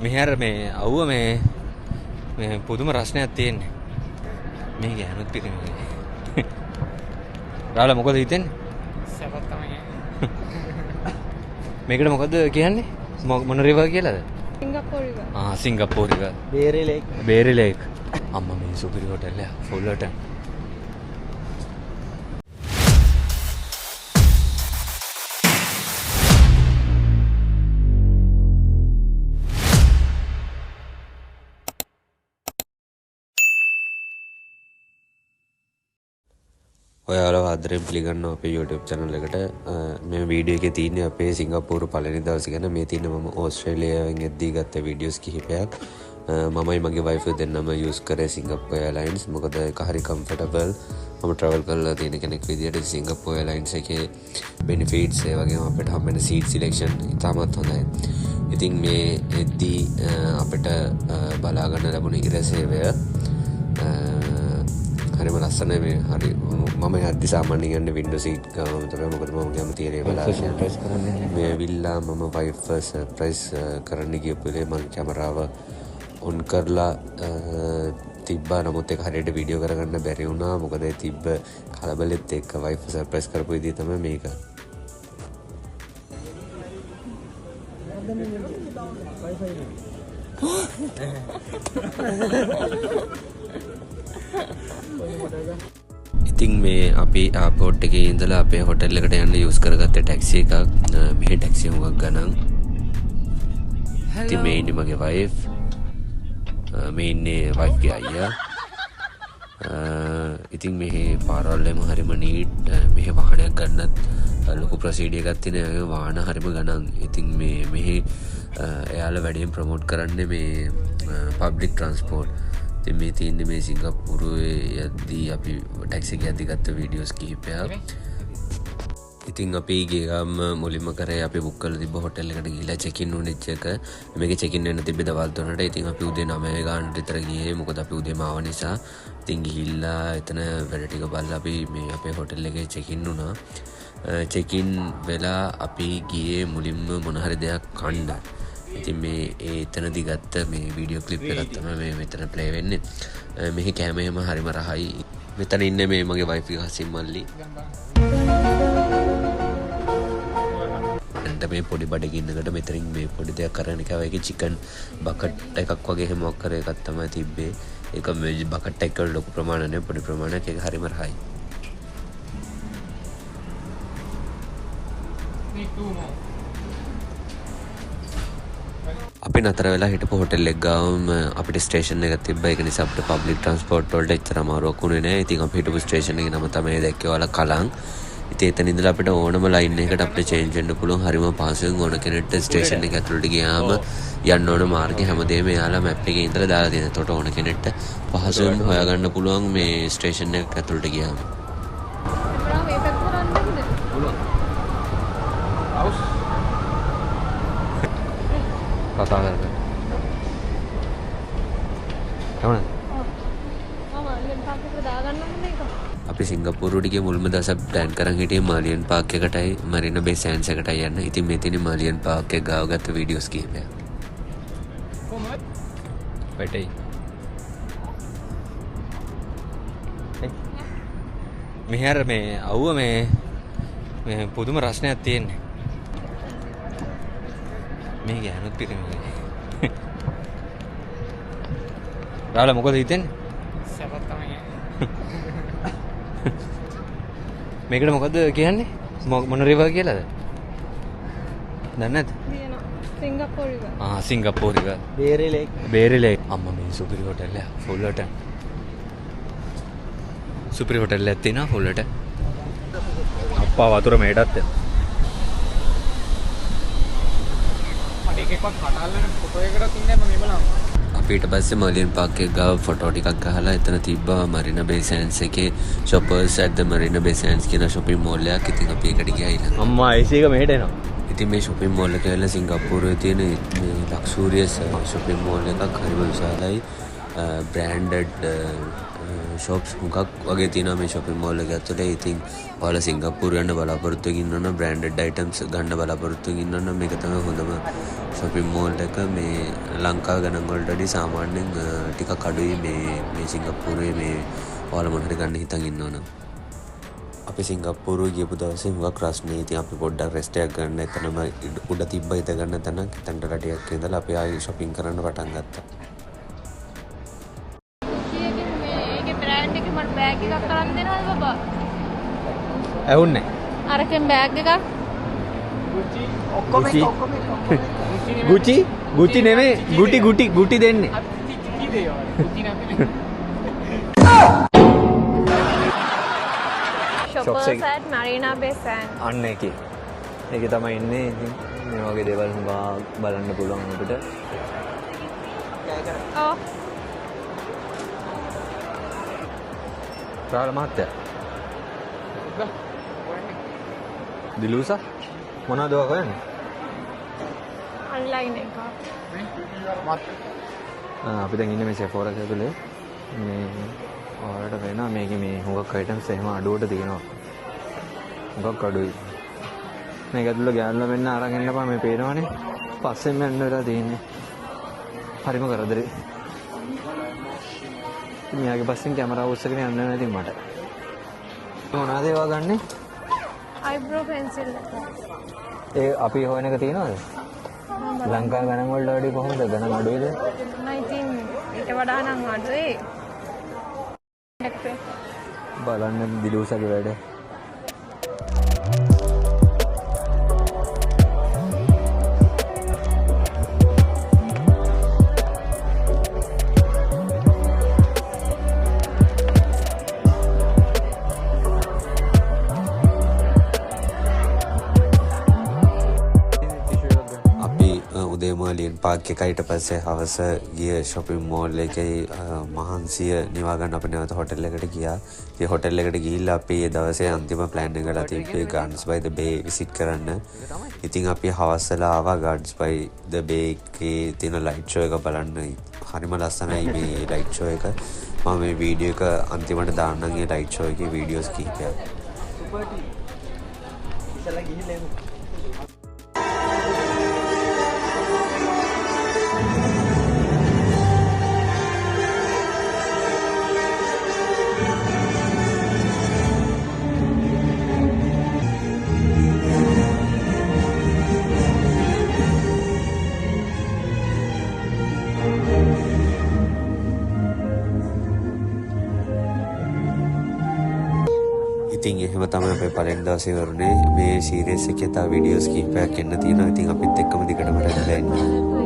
මෙහර මේ අව්ව මේ පුදුම රස්නයක් තියෙන්නේ මේ ගෑනුත් පිටිම රාල මොකද හිතෙන්නේ සපත් තමයි මේකට මොකද කියන්නේ මොන රිවර් කියලාද සිංගප්පූර් රිවර් බේරි ලේක් අම්මා මේ සුපිරි හොටෙල් එක ෆුල් හොටෙල් ඔයාලව ආදරයෙන් පිළිගන්නවා අපේ YouTube channel එකට. මේ වීඩියෝ එකේ තියෙන්නේ අපේ සිංගප්පූරු පළවෙනි දවසේ ගැන. මේ තියෙන මම ඕස්ට්‍රේලියාවෙන් එද්දී ගත්ත වීඩියෝස් කිහිපයක්. මමයි මගේ වයිෆ් දෙන්නම යූස් කරේ සිංගප්පූර් එයර්ලයින්ස්. මොකද ඒක හරි කම්ෆර්ටබල්. මම ට්‍රැවල් කරලා තියෙන කෙනෙක් විදියට සිංගප්පූර් එයර්ලයින්ස් එකේ බෙනිෆිට්ස් ඒ වගේම අපිට හම්බෙන සීට් සිලෙක්ෂන් ඉතාමත් හොඳයි. ඉතින් මේ එද්දී අපිට බලා ගන්න ලැබුණ ඉර සේවය හරිම ලස්සන මේ හරි මම හදි සාමාන්‍යයෙන් යන්නේ වින්ඩෝ සීට් ගාම තමයි මොකද මම කැමති ඒරේ බලන්න මේ ඇවිල්ලා මම වයිෆ් සර්ප්‍රයිස් කරන්න ගියපු වෙලේ මම කැමරාව ඔන් කරලා තිබ්බා නමුත් ඒක හරියට වීඩියෝ කරගන්න බැරි වුණා මොකද ඒ තිබ්බ කලබලෙත් එක්ක වයිෆ් සර්ප්‍රයිස් කරපු විදිය තමයි මේක ඉතින් මේ අපි ආපෝට් එකේ ඉඳලා අපේ හොටෙල් එකට යන්න යූස් කරගත්ත ටැක්සි එකක් මේ ටැක්සි හුඟක් ගණන් ඉතින් මේ ඉන්නේ මගේ වයිෆ් මේ ඉන්නේ වයිෆ්ගේ අයියා ඉතින් මේ පාරවල්ලම හරිම නීට් මෙහි වාහනයක් ගන්නත් ලොකු ප්‍රොසීඩියර් එකක් තියෙන වාහන හරිම ගණන් ඉතින් මෙහි එයාලා වැඩියෙන් ප්‍රොමෝට් කරන්නේ මේ පබ්ලික් ට්‍රාන්ස්පෝර්ට් මේ තියන්නේ මේ සිංගප්පූරුවේ යද්දී අපි ටැක්සි එක යද්දී ගත්ත වීඩියෝස් කිහිපයක් ඉතින් අපි ගියාම මුලින්ම කරේ අපි බුක් කරලා තිබ්බ හොටෙල් එකට ගිහිල්ලා චෙක් ඉන් වුණෙච්ච එක මේකේ චෙක් ඉන් වෙන්න තිබ්බේ දවල් 3ට ඉතින් අපි උදේ 9 ගානට විතර ගියේ මොකද අපි උදේම ආව නිසා ඉතින් ගිහිල්ලා එතන වැඩ ටික බලලා අපි මේ අපේ හොටෙල් එකේ චෙක් ඉන් වුණා චෙක් ඉන් වෙලා අපි ගියේ මුලින්ම මොන හරි දෙයක් කන්න ඉතින් මේ එතනදි ගත්ත මේ වීඩියෝ ක්ලිප් එකක් තමයි මේ මෙතන ප්ලේ වෙන්නේ. මෙහි කැම එහෙම හරිම රහයි. මෙතන ඉන්නේ මේ මගේ වයිෆ් එක හසින් මල්ලි. එතන මේ පොඩි බඩගින්නකට මෙතනින් මේ පොඩි දෙයක් කරන්න කිව්වා. ඒකේ චිකන් බකට් එකක් වගේ එහෙම මොකක් කර එකක් තමයි තිබ්බේ. ඒක මේ බකට් එක ලොකු ප්‍රමාණයක් නෙවෙයි පොඩි ප්‍රමාණයක් ඒක හරිම රහයි. අපි නතර වෙලා හිටපු හොටෙල් එක ගාවම අපිට ස්ටේෂන් එකක් තිබ්බා ඒක නිසා අපිට පබ්ලික් ට්‍රාන්ස්පෝර්ට් වලට එච්චර අමාරුවක් වුණේ නැහැ. ඉතින් අපි හිටපු ස්ටේෂන් එකේ නම තමයි දැක්කේ ඔයාලා කලං. ඉතින් එතන ඉඳලා අපිට ඕනම ලයින් එකකට අපිට චේන්ජ් වෙන්න පුළුවන්. හරිම පහසුවෙන් ඕන කෙනෙක්ට ස්ටේෂන් එක ඇතුළට ගියාම යන්න ඕන මාර්ගය හැමදේම එයාලා මැප් එකේ ඉඳලා දාලා තියෙනවා. එතකොට ඕන කෙනෙක්ට පහසුවෙන් හොයාගන්න පුළුවන් මේ ස්ටේෂන් එක ඇතුළට ගියාම. කතා කරන්න. කවුද? අපි සිංගප්පූරුවට ගිය මුල්ම දවස් ප්ලෑන් කරන් හිටියේ මාලියන් පාක් එකටයි මරීනා බේ සෑන්ඩ්ස් එකටයි යන්න. ඉතින් මේ තියෙන මාලියන් පාක් එක ගාව ගත්ත වීඩියෝස් කිහිපයක්. වැටේ. මෙහර මේ අවුව මේ පුදුම රස්නයක් තියෙන්නේ. මේ ගෑනුත් පිටිම රාල මොකද හිතෙන්නේ සපත් තමයි මේකට මොකද කියන්නේ මොන රිවර් කියලාද දන්නේ නැද්ද සිංගප්පූර් රිවර් සිංගප්පූර් රිවර් බේරි ලේක් අම්මා මේ සුපිරි හොටෙල් එක ෆුල් හොටෙල් සුපිරි හොටෙල් එකක් තියෙනවා ෆුල් හොටෙල් අප්පා වතුර මේටත් අපි ඊට පස්සේ මර්ලියන් පාක් එක ගාව ෆොටෝ ටිකක් ගහලා එතන තිබ්බා මරීනා බේ සෑන්ඩ්ස් එකේ shoppers at the Marina Bay Sands කියන shopping mall එකක්. ඉතින් අපි ඒකට ගියා ඊළඟ. අම්මා AC එක මෙහෙට එනවා. ඉතින් මේ shopping mall එක ඇවිල්ලා සිංගප්පූරුවේ තියෙන මේ luxurious shopping mall එකක් හරිම විශාලයි. බ්‍රෑන්ඩඩ් ෂොප්ස් හුඟක් වගේ තියෙනවා මේ shopping mall එක ඇතුලේ. ඉතින් ඔයාලා සිංගප්පූරු යන්න බලාපොරොත්තු වෙමින් ඉන්නවනම් බ්‍රෑන්ඩඩ් items ගන්න බලාපොරොත්තු වෙමින් ඉන්නවනම් මේක තමයි හොඳම shopping mall එක. මේ ලංකාව ගණන් වලට වඩා සාමාන්‍යයෙන් ටිකක් අඩුයි මේ සිංගප්පූරුවේ මේ ඔයාලා මොන හරි ගන්න හිතන් ඉන්නවනම්. අපි සිංගප්පූරුවේ ගියපු දවසේ හුඟක් රස්නේ. ඉතින් අපි පොඩ්ඩක් රෙස්ට් එකක් ගන්න එතනම උඩ තිබ්බ හිත ගන්න තැනක්. එතනට රටියක් ඉඳලා අපි ආයෙ shopping කරන්න පටන් ගත්තා. බෑග් එකක් කරන් දෙනවද බබා? ඇහුන්නේ අරකින් බෑග් එකක් ඔක්කොම ගුචි නෙමෙයි ගුටි දෙන්නේ. shoppers at Marina Bay Sands. අන්න ඒකේ තමයි ඉන්නේ. ඉතින් මේ වගේ දේවල් හුඟා බලන්න පුළුවන් අපිට. ඔව්. රාල මහත්තයා. දිලුසා මොනවද ඔය හොයන්නේ? ඔන්ලයින් එක. අපි දැන් ඉන්නේ මේ Sephora එක ඇතුලේ. මේ ඔයාලට වෙනවා මේකේ මේ හුඟක් items එහෙම අඩුවට තියෙනවා. හුඟක් අඩුයි. මේක ඇතුලේ ගෑනුලා මෙන්න අරන් එන්නපා මේ පේනවනේ. පස්සෙන් යන්න වෙලා තියෙන්නේ. හරිම කරදරේ. මෙයාගේ පස්සෙන් කැමරා උස්සගෙන යන්න වෙනවා ඉතින් මට. මොනවද ඒවා ගන්නෙ? eyebrow pencil එක. ඒ අපි හොයන එක තියෙනවද? ලංකාව ගණන් වලට වඩා කොහොමද ගණන් අඩුයිද? මම ඉතින් ඊට වඩා නම් අඩුයි. බලන්න දිලුසගේ වැඩ. උදේමාලියෙන් පාක් එකයි ඊට පස්සේ හවස ගිය shopping mall එකේ මහන්සිය නිවා ගන්න අපි නැවත හොටෙල් එකට ගියා. ඒ හොටෙල් එකට ගිහිල්ලා අපි ඒ දවසේ අන්තිම plan එකලා තිබ්බේ Gardens by the Bay visit කරන්න. ඉතින් අපි හවස් වෙලා ආවා Gardens by the Bay එකේ තියෙන light show එක බලන්න. හරිම ලස්සනයි මේ light show එක. මම මේ වීඩියෝ එක අන්තිමට දාන්නම් ඒ light show එකේ වීඩියෝස් කිහිපයක්. ඉතලා ගිහිල්ලා ඉතින් එහෙම තමයි අපේ පළවෙනි දවසේ වරුනේ. මේ සීරීස් එකේ තව වීඩියෝස් කිහිපයක් එන්න තියෙනවා. ඉතින් අපිත් එක්කම දිගටම රැඳිලා ඉන්න.